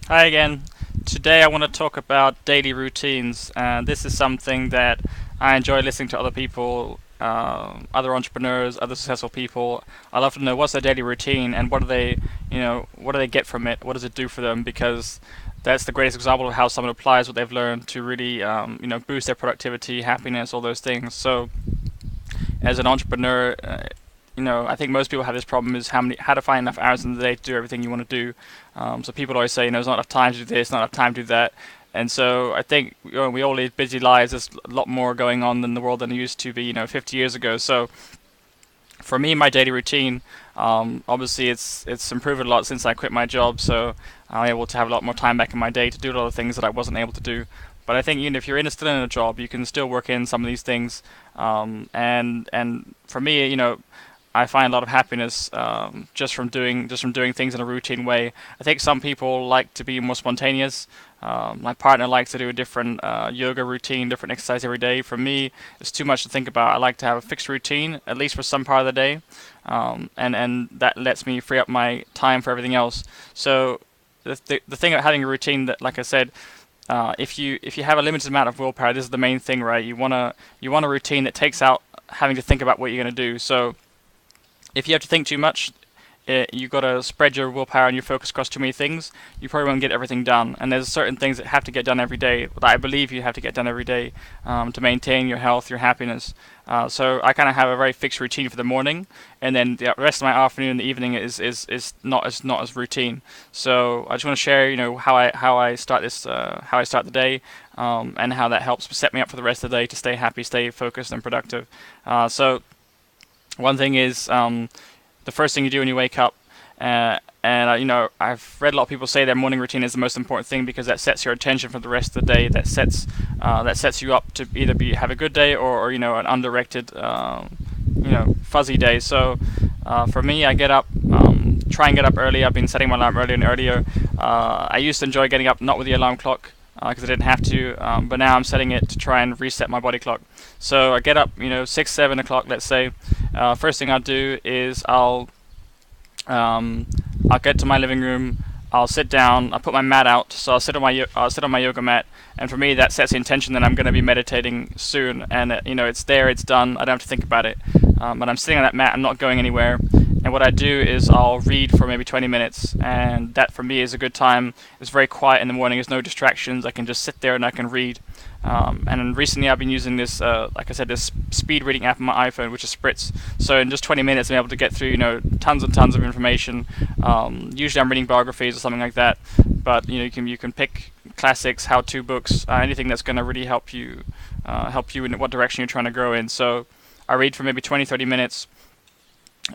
Hi again. Today I want to talk about daily routines. This is something that I enjoy listening to other people, other entrepreneurs, other successful people. I love to know what's their daily routine and what do they get from it? What does it do for them? Because that's the greatest example of how someone applies what they've learned to really, boost their productivity, happiness, all those things. So as an entrepreneur, I think most people have this problem is how to find enough hours in the day to do everything you want to do. So people always say, there's not enough time to do this, not enough time to do that. And so I think we all live busy lives. There's a lot more going on in the world than there used to be, 50 years ago. So for me, my daily routine, obviously it's improved a lot since I quit my job. So I'm able to have a lot more time back in my day to do a lot of things that I wasn't able to do. But I think even if you're still in a job, you can still work in some of these things. And for me, I find a lot of happiness just from doing things in a routine way. I think some people like to be more spontaneous. My partner likes to do a different yoga routine, different exercise every day. For me, it's too much to think about. I like to have a fixed routine, at least for some part of the day, and that lets me free up my time for everything else. So the thing about having a routine that, like I said, if you have a limited amount of willpower, this is the main thing, right? You want a routine that takes out having to think about what you're gonna do. So if you have to think too much, you got to spread your willpower and your focus across too many things. You probably won't get everything done. And there's certain things that have to get done every day that I believe you have to get done every day to maintain your health, your happiness. So I kind of have a very fixed routine for the morning, and then the rest of my afternoon and the evening is not as routine. So I just want to share, how I start how I start the day, and how that helps set me up for the rest of the day to stay happy, stay focused and productive. So one thing is the first thing you do when you wake up. And I've read a lot of people say their morning routine is the most important thing because that sets your attention for the rest of the day. That sets you up to either have a good day or an undirected, fuzzy day. So for me, I get up, try and get up early. I've been setting my alarm earlier and earlier. I used to enjoy getting up not with the alarm clock because I didn't have to, but now I'm setting it to try and reset my body clock. So I get up, 6, 7 o'clock, let's say. First thing I'll do is I'll get to my living room. I'll sit down. I'll put my mat out. So I'll sit on my yoga mat. And for me, that sets the intention that I'm going to be meditating soon. And it's there. It's done. I don't have to think about it. But I'm sitting on that mat. I'm not going anywhere. And what I do is I'll read for maybe 20 minutes, and that for me is a good time. It's very quiet in the morning. There's no distractions. I can just sit there and I can read. And recently I've been using this, like I said, this speed reading app on my iPhone, which is Spritz. So in just 20 minutes, I'm able to get through, tons and tons of information. Usually I'm reading biographies or something like that, but you can pick classics, how-to books, anything that's going to really help you in what direction you're trying to grow in. So I read for maybe 20, 30 minutes.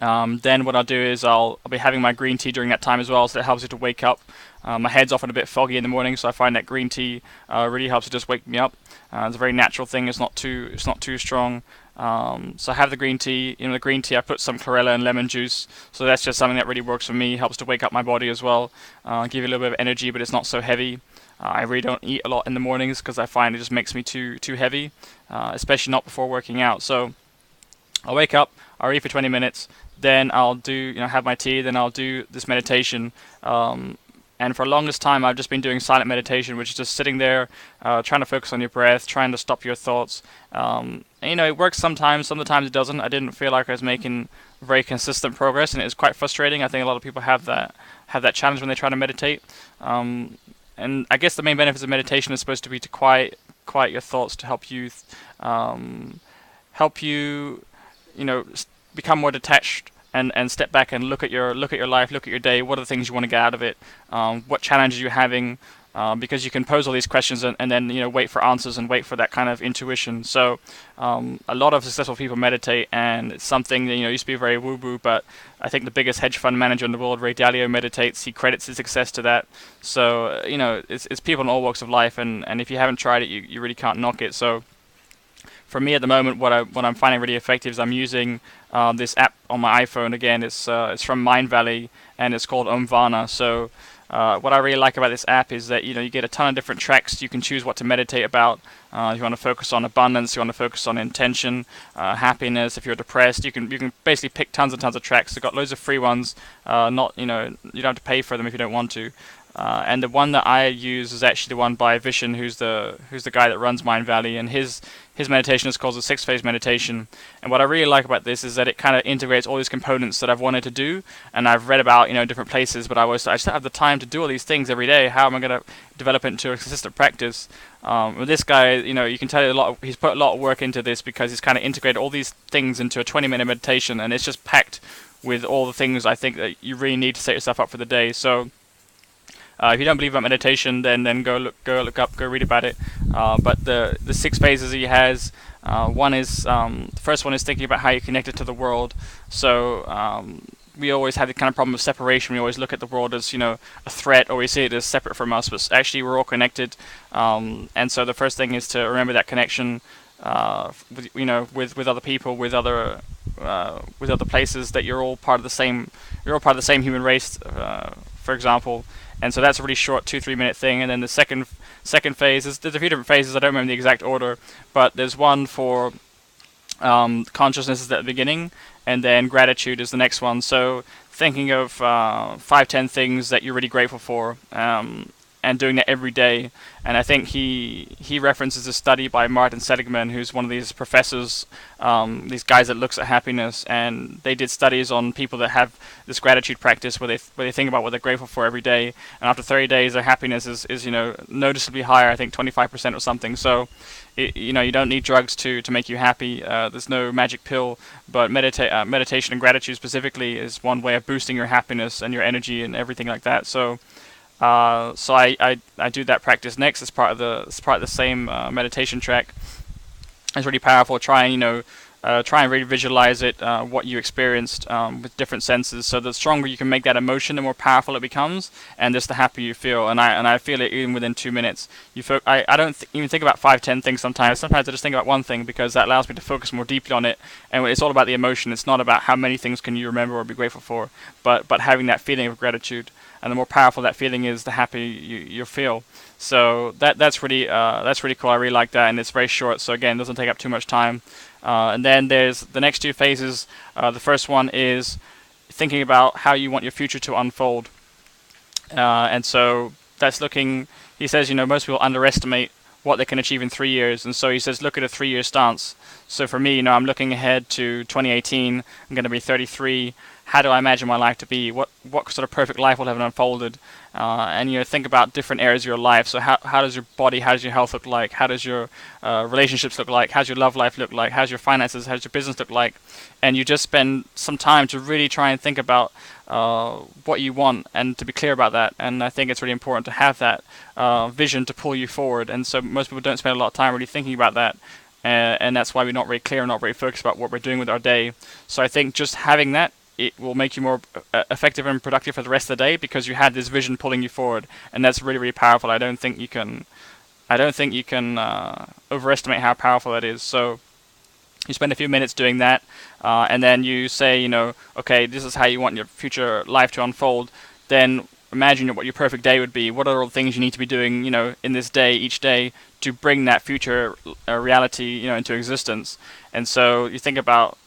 Then what I'll do is I'll be having my green tea during that time as well, so that helps you to wake up. My head's often a bit foggy in the morning, so I find that green tea really helps to just wake me up. It's a very natural thing. It's not too strong. So I have the green tea. The green tea I put some chlorella and lemon juice. So that's just something that really works for me. Helps to wake up my body as well. Give you a little bit of energy, but it's not so heavy. I really don't eat a lot in the mornings because I find it just makes me too heavy, especially not before working out. So I'll wake up, I'll read for 20 minutes, then I'll have my tea, then I'll do this meditation. And for the longest time, I've just been doing silent meditation, which is just sitting there, trying to focus on your breath, trying to stop your thoughts. It works sometimes it doesn't. I didn't feel like I was making very consistent progress, and it was quite frustrating. I think a lot of people have that challenge when they try to meditate. And I guess the main benefits of meditation is supposed to be to quiet your thoughts, to um, help you become more detached and step back and look at your life, look at your day. What are the things you want to get out of it? What challenges you're having? Because you can pose all these questions and then wait for answers and wait for that kind of intuition. So a lot of successful people meditate, and it's something that used to be very woo-woo, but I think the biggest hedge fund manager in the world, Ray Dalio, meditates. He credits his success to that. So it's people in all walks of life, and if you haven't tried it, you really can't knock it. So for me at the moment, what I'm finding really effective is I'm using this app on my iPhone. Again, it's from Mind Valley, and it's called Omvana. So what I really like about this app is that you get a ton of different tracks. You can choose what to meditate about. You want to focus on abundance. You want to focus on intention, happiness. If you're depressed, you can basically pick tons and tons of tracks. They've got loads of free ones. Not you know you don't have to pay for them if you don't want to. And the one that I use is actually the one by Vishen, who's the guy that runs Mind Valley, and his meditation is called the 6 phase meditation. And what I really like about this is that it kind of integrates all these components that I've wanted to do, and I've read about different places, but I just don't have the time to do all these things every day. How am I going to develop it into a consistent practice? With this guy, you can tell he's put a lot of work into this because he's kind of integrated all these things into a 20-minute meditation, and it's just packed with all the things I think that you really need to set yourself up for the day. So if you don't believe about meditation, then go read about it. But the 6 phases he has, one is the first one is thinking about how you're connected to the world. So we always have the kind of problem of separation. We always look at the world as a threat, or we see it as separate from us. But actually, we're all connected. And so the first thing is to remember that connection with other people, with other places, that you're all part of the same. You're all part of the same human race, for example. And so that's a really short 2-3 minute thing. And then the second phase there's a few different phases. I don't remember the exact order, but there's one for consciousness is at the beginning, and then gratitude is the next one. So thinking of 5-10 things that you're really grateful for, and doing that every day. And I think he references a study by Martin Seligman, who's one of these professors, these guys that looks at happiness, and they did studies on people that have this gratitude practice where they think about what they're grateful for every day, and after 30 days their happiness is noticeably higher, I think 25% or something. So you don't need drugs to make you happy. There's no magic pill, but meditation and gratitude specifically is one way of boosting your happiness and your energy and everything like that. So I do that practice next as part of the same meditation track. It's really powerful. Try and really visualize it, what you experienced with different senses. So the stronger you can make that emotion, the more powerful it becomes, and just the happier you feel. And I feel it even within 2 minutes. I don't even think about 5-10 things sometimes. Sometimes I just think about one thing because that allows me to focus more deeply on it. And it's all about the emotion. It's not about how many things can you remember or be grateful for, but having that feeling of gratitude. And the more powerful that feeling is, the happier you feel. So that's really cool. I really like that, and it's very short. So again, it doesn't take up too much time. And then there's the next 2 phases. The first one is thinking about how you want your future to unfold. And so that's looking. He says, most people underestimate what they can achieve in 3 years, and so he says, look at a 3-year stance. So for me, I'm looking ahead to 2018. I'm going to be 33. How do I imagine my life to be? What sort of perfect life will have unfolded? And think about different areas of your life. So how does your body, how does your health look like? How does your relationships look like? How's your love life look like? How's your finances? How's your business look like? And you just spend some time to really try and think about what you want and to be clear about that. And I think it's really important to have that vision to pull you forward. And so most people don't spend a lot of time really thinking about that. And that's why we're not very clear and not very focused about what we're doing with our day. So I think just having that, it will make you more effective and productive for the rest of the day because you had this vision pulling you forward, and that's really, really powerful. I don't think you can overestimate how powerful that is. So you spend a few minutes doing that, and then you say, okay, this is how you want your future life to unfold. Then imagine what your perfect day would be. What are all the things you need to be doing, in this day, each day, to bring that future reality, into existence. And so you think about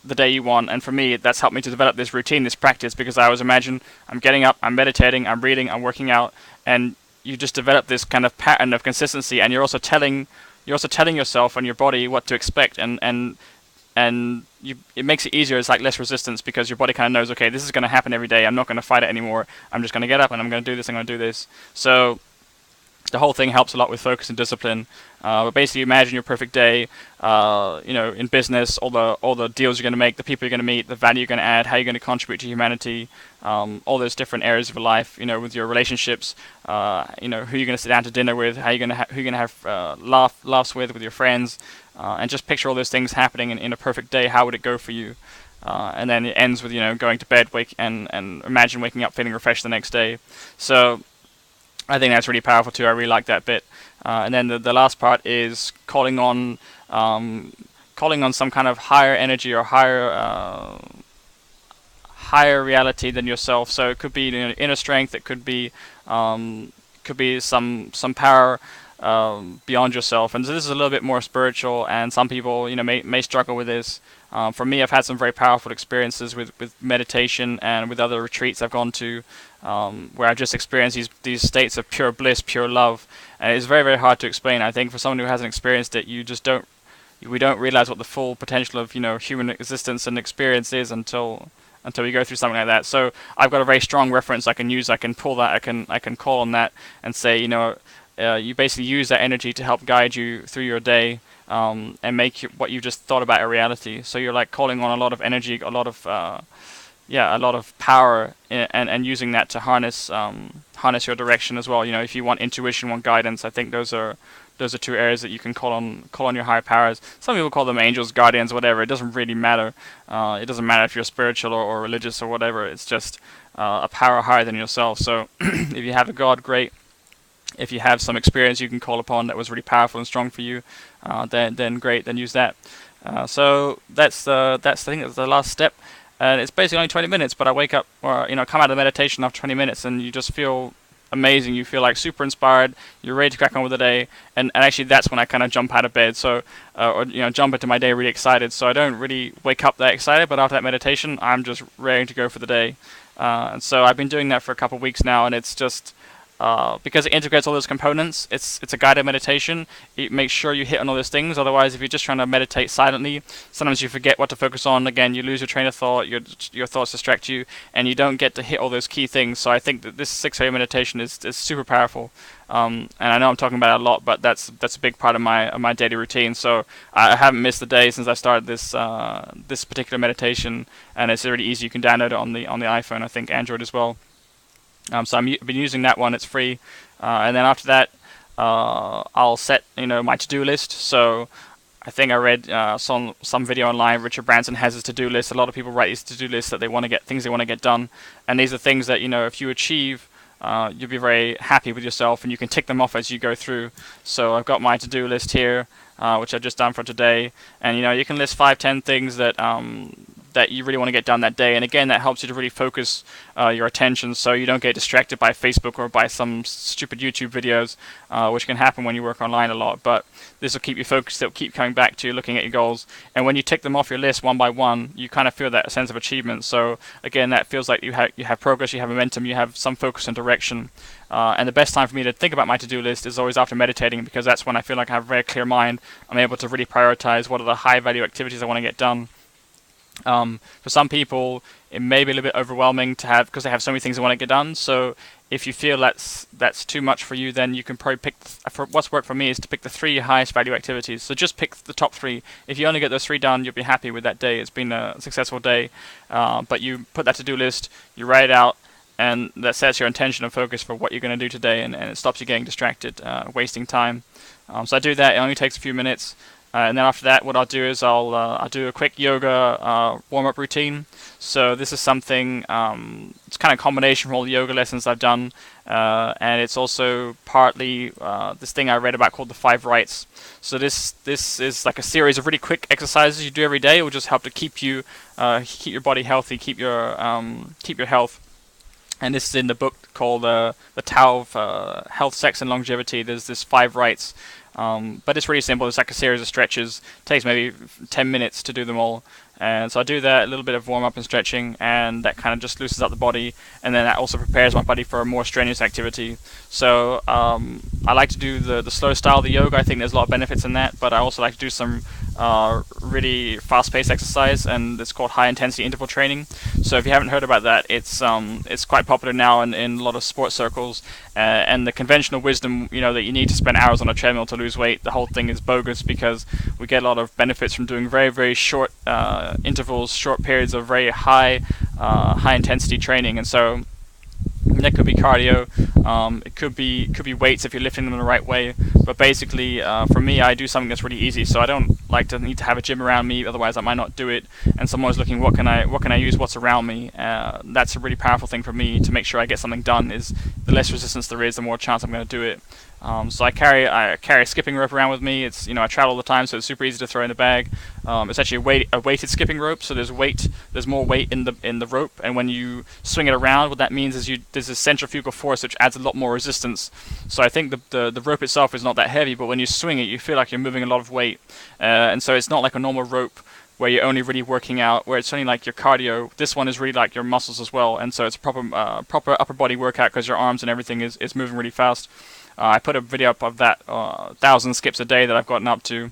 the day you want, and for me that's helped me to develop this routine, this practice, because I always imagine I'm getting up, I'm meditating, I'm reading, I'm working out, and you just develop this kind of pattern of consistency, and you're also telling yourself and your body what to expect, and it makes it easier. It's like less resistance because your body kind of knows, okay, this is going to happen every day, I'm not going to fight it anymore, I'm just going to get up and I'm going to do this, I'm going to do this. So the whole thing helps a lot with focus and discipline. But basically, imagine your perfect day. In business, all the deals you're going to make, the people you're going to meet, the value you're going to add, how you're going to contribute to humanity, all those different areas of your life. With your relationships, who you're going to sit down to dinner with, who you're going to have laughs with your friends, and just picture all those things happening in a perfect day. How would it go for you? And then it ends with going to bed, and imagine waking up feeling refreshed the next day. So I think that's really powerful too. I really like that bit. And then the last part is calling on some kind of higher energy or higher reality than yourself. So it could be inner strength. It could be some power beyond yourself. And so this is a little bit more spiritual, and some people, may struggle with this. For me, I've had some very powerful experiences with meditation and with other retreats I've gone to, where I've just experienced these states of pure bliss, pure love, and it's very, very hard to explain. I think for someone who hasn't experienced it, we don't realize what the full potential of human existence and experience is until we go through something like that. So I've got a very strong reference I can use. I can pull that. I can call on that and say, you basically use that energy to help guide you through your day, and make what you just thought about a reality. So you're like calling on a lot of energy, a lot of power, and using that to harness your direction as well. If you want intuition, want guidance, I think those are two areas that you can call on your higher powers. Some people call them angels, guardians, whatever. It doesn't really matter. It doesn't matter if you're spiritual or religious or whatever. It's just a power higher than yourself. So if you have a God, great. If you have some experience you can call upon that was really powerful and strong for you, then great. Then use that. So that's I think that's the last step. And it's basically only 20 minutes, but I wake up, or come out of meditation after 20 minutes, and you just feel amazing. You feel like super inspired. You're ready to crack on with the day, and actually that's when I kind of jump out of bed. So, or jump into my day really excited. So I don't really wake up that excited, but after that meditation, I'm just ready to go for the day. And so I've been doing that for a couple of weeks now, and it's just. Because it integrates all those components, it's a guided meditation. It makes sure you hit on all those things. Otherwise, if you're just trying to meditate silently, sometimes you forget what to focus on. Again, you lose your train of thought. Your thoughts distract you, and you don't get to hit all those key things. So I think that this 6 a.m. meditation is super powerful. And I know I'm talking about it a lot, but that's a big part of my daily routine. So I haven't missed a day since I started this particular meditation, and it's really easy. You can download it on the iPhone. I think Android as well. So I've been using that one. It's free, and then after that, I'll set my to-do list. So I think I read some video online. Richard Branson has his to-do list. A lot of people write these to-do lists that they want to get things they want to get done, and these are things that if you achieve, you'll be very happy with yourself, and you can tick them off as you go through. So I've got my to-do list here, which I've just done for today, and you can list 5-10 things that you really want to get done that day. And again, that helps you to really focus your attention so you don't get distracted by Facebook or by some stupid YouTube videos, which can happen when you work online a lot. But this will keep you focused. It'll keep coming back to looking at your goals. And when you tick them off your list one by one, you kind of feel that sense of achievement. So again, that feels like you have progress, you have momentum, you have some focus and direction. And the best time for me to think about my to-do list is always after meditating, because that's when I feel like I have a very clear mind. I'm able to really prioritize what are the high-value activities I want to get done. For some people, it may be a little bit overwhelming to have, because they have so many things they want to get done. So if you feel that's too much for you, then you can probably pick. What's worked for me is to pick the 3 highest value activities. So just pick the top 3. If you only get those 3 done, you'll be happy with that day. It's been a successful day. But you put that to-do list, you write it out, and that sets your intention and focus for what you're going to do today, and it stops you getting distracted, wasting time. So I do that. It only takes a few minutes. And then after that, what I'll do is I'll do a quick yoga warm-up routine. So this is something, it's kind of a combination from all the yoga lessons I've done, and it's also partly this thing I read about called the 5 rights. So this is like a series of really quick exercises you do every day. It will just help to keep your body healthy, keep your health. And this is in the book called the Tao of Health, Sex, and Longevity. There's this 5 rights. But it's really simple. It's like a series of stretches. It takes maybe 10 minutes to do them all. And so I do that, a little bit of warm-up and stretching, and that kind of just loosens up the body, and then that also prepares my body for a more strenuous activity. So I like to do the slow style of the yoga. I think there's a lot of benefits in that, but I also like to do some really fast-paced exercise, and it's called high-intensity interval training. So if you haven't heard about that, it's quite popular now in a lot of sports circles, and the conventional wisdom, that you need to spend hours on a treadmill to lose weight, the whole thing is bogus, because we get a lot of benefits from doing very, very short intervals, short periods of very high intensity training. And so that could be cardio, it could be weights if you're lifting them in the right way. But basically, for me, I do something that's really easy. So I don't like to need to have a gym around me, otherwise I might not do it. And so I'm always looking, what can I use, what's around me. That's a really powerful thing for me to make sure I get something done. Is the less resistance there is, the more chance I'm going to do it. So I carry a skipping rope around with me. It's, I travel all the time, so it's super easy to throw in the bag. It's actually a weighted skipping rope, so there's more weight in the rope, and when you swing it around, what that means is there's a centrifugal force which adds a lot more resistance. So I think the rope itself is not that heavy, but when you swing it, you feel like you're moving a lot of weight, and so it's not like a normal rope where you're only really working out, where it's only like your cardio. This one is really like your muscles as well, and so it's a proper upper body workout because your arms and everything is moving really fast. I put a video up of that 1,000 skips a day that I've gotten up to.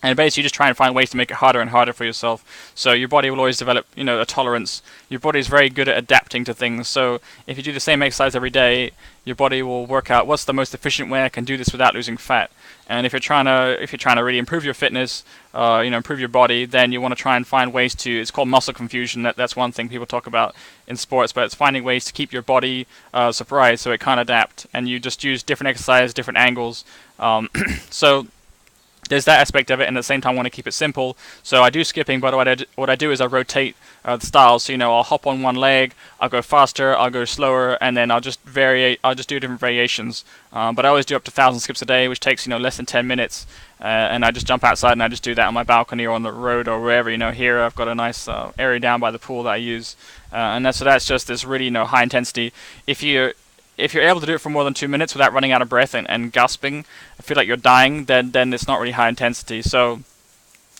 And basically, you just try and find ways to make it harder and harder for yourself. So your body will always develop, a tolerance. Your body is very good at adapting to things. So if you do the same exercise every day, your body will work out what's the most efficient way I can do this without losing fat. And if you're trying to really improve your fitness, improve your body, then you want to try and find ways to. It's called muscle confusion. That's one thing people talk about in sports, but it's finding ways to keep your body surprised so it can't adapt. And you just use different exercises, different angles. So there's that aspect of it, and at the same time I want to keep it simple. So I do skipping, but what I do is I rotate the styles. So I'll hop on one leg, I'll go faster, I'll go slower, and then I'll just do different variations. But I always do up to 1,000 skips a day, which takes less than 10 minutes. And I just jump outside and I just do that on my balcony or on the road or wherever. Here I've got a nice area down by the pool that I use, and that's just this really high intensity. If you're able to do it for more than 2 minutes without running out of breath and gasping, I feel like you're dying, then it's not really high intensity. So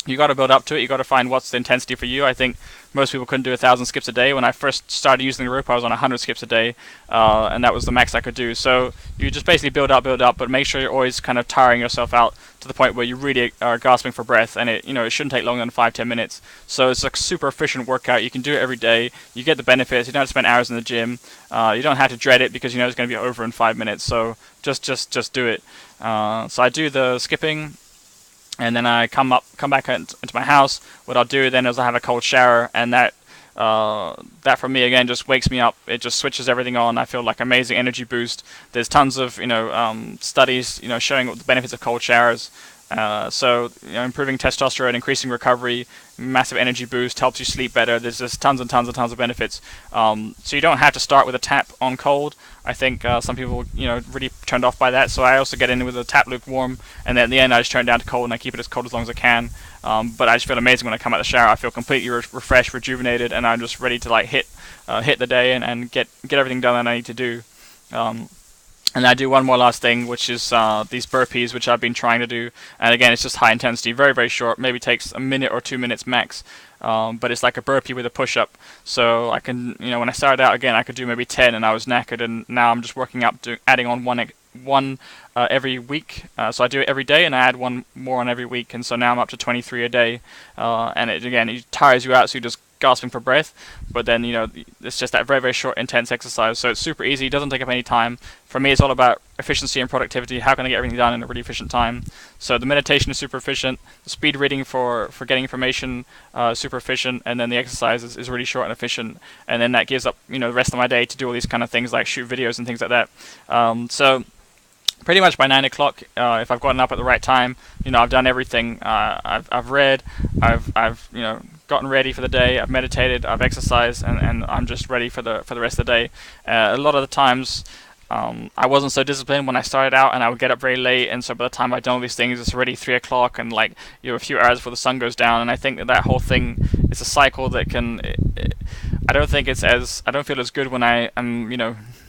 you got to build up to it. You got to find what's the intensity for you. I think most people couldn't do 1,000 skips a day. When I first started using the rope, I was on 100 skips a day, and that was the max I could do. So you just basically build up, but make sure you're always kind of tiring yourself out to the point where you really are gasping for breath, and it shouldn't take longer than 5-10 minutes. So it's a super efficient workout. You can do it every day. You get the benefits. You don't have to spend hours in the gym. You don't have to dread it because it's going to be over in 5 minutes. So just do it. So I do the skipping. And then I come back into my house. What I'll do then is I'll have a cold shower, and that for me again just wakes me up. It just switches everything on. I feel like amazing energy boost. There's tons of studies showing the benefits of cold showers. So improving testosterone, increasing recovery, massive energy boost, helps you sleep better. There's just tons and tons and tons of benefits. So you don't have to start with a tap on cold. I think some people really turned off by that. So I also get in with a tap lukewarm, and then at the end I just turn it down to cold and I keep it as cold as long as I can. But I just feel amazing when I come out of the shower. I feel completely refreshed, rejuvenated, and I'm just ready to hit the day and get everything done that I need to do. And I do one more last thing, which is these burpees, which I've been trying to do. And again, it's just high intensity, very, very short, maybe takes a minute or 2 minutes max. But it's like a burpee with a push-up. So I can, when I started out, again, I could do maybe 10 and I was knackered. And now I'm just working up, adding on one every week. So I do it every day and I add one more on every week. And so now I'm up to 23 a day. And it tires you out, so you just gasping for breath, but then it's just that very, very short intense exercise, so it's super easy. It doesn't take up any time. For me, it's all about efficiency and productivity. How can I get everything done in a really efficient time? So the meditation is super efficient, the speed reading for getting information super efficient, and then the exercise is really short and efficient, and then that gives up the rest of my day to do all these kind of things like shoot videos and things like that. So pretty much by 9 o'clock, if I've gotten up at the right time, I've done everything. I've read, I've gotten ready for the day, I've meditated, I've exercised, and I'm just ready for the rest of the day. A lot of the times, I wasn't so disciplined when I started out, and I would get up very late, and so by the time I'd done all these things, it's already 3 o'clock, and a few hours before the sun goes down, and I think that whole thing is a cycle that can. I don't feel as good when I am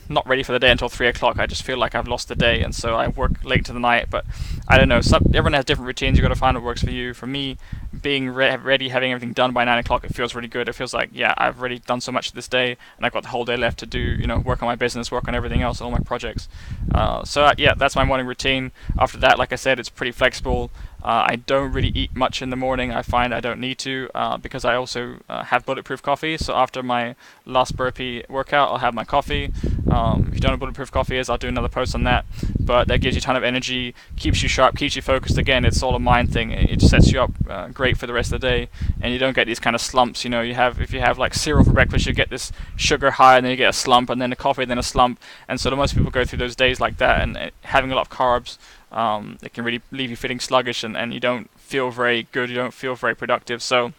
not ready for the day until 3 o'clock. I just feel like I've lost the day, and so I work late to the night. But I don't know. Everyone has different routines. You got to find what works for you. For me, being ready, having everything done by 9 o'clock, it feels really good. It feels like, yeah, I've already done so much this day, and I've got the whole day left to do, work on my business, work on everything else, all my projects. Yeah, that's my morning routine. After that, like I said, it's pretty flexible. I don't really eat much in the morning. I find I don't need to because I also have bulletproof coffee. So after my last burpee workout, I'll have my coffee. If you don't know what bulletproof coffee is, I'll do another post on that. But that gives you a ton of energy, keeps you sharp, keeps you focused. Again, it's all a mind thing. It just sets you up great for the rest of the day, and you don't get these kind of slumps. If you have like cereal for breakfast, you get this sugar high, and then you get a slump, and then a coffee, then a slump. And so most people go through those days like that, and having a lot of carbs, it can really leave you feeling sluggish, and you don't feel very good, you don't feel very productive. So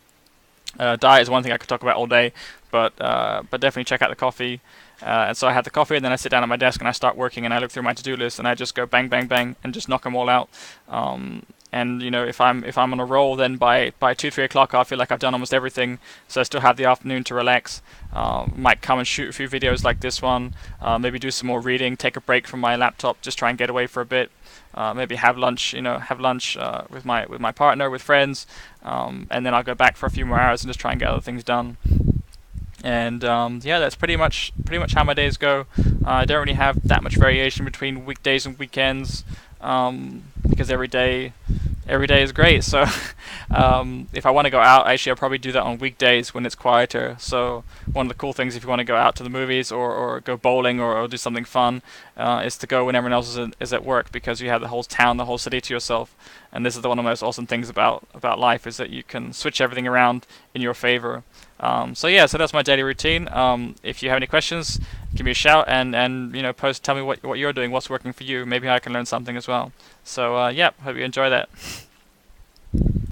diet is one thing I could talk about all day, but definitely check out the coffee. And so I have the coffee, and then I sit down at my desk and I start working, and I look through my to-do list, and I just go bang, bang, bang, and just knock them all out. And if I'm on a roll, then by 2, 3 o'clock, I feel like I've done almost everything. So I still have the afternoon to relax. Might come and shoot a few videos like this one. Maybe do some more reading. Take a break from my laptop. Just try and get away for a bit. Maybe have lunch. Have lunch with my partner, with friends, and then I'll go back for a few more hours and just try and get other things done. And yeah, that's pretty much how my days go. I don't really have that much variation between weekdays and weekends, because every day is great. So if I want to go out, actually I'll probably do that on weekdays when it's quieter. So one of the cool things, if you want to go out to the movies or go bowling or do something fun, is to go when everyone else is at work, because you have the whole town, the whole city to yourself. And this is one of the most awesome things about life, is that you can switch everything around in your favor. So that's my daily routine. If you have any questions, give me a shout, and post, tell me what you're doing, what's working for you. Maybe I can learn something as well. So hope you enjoy that.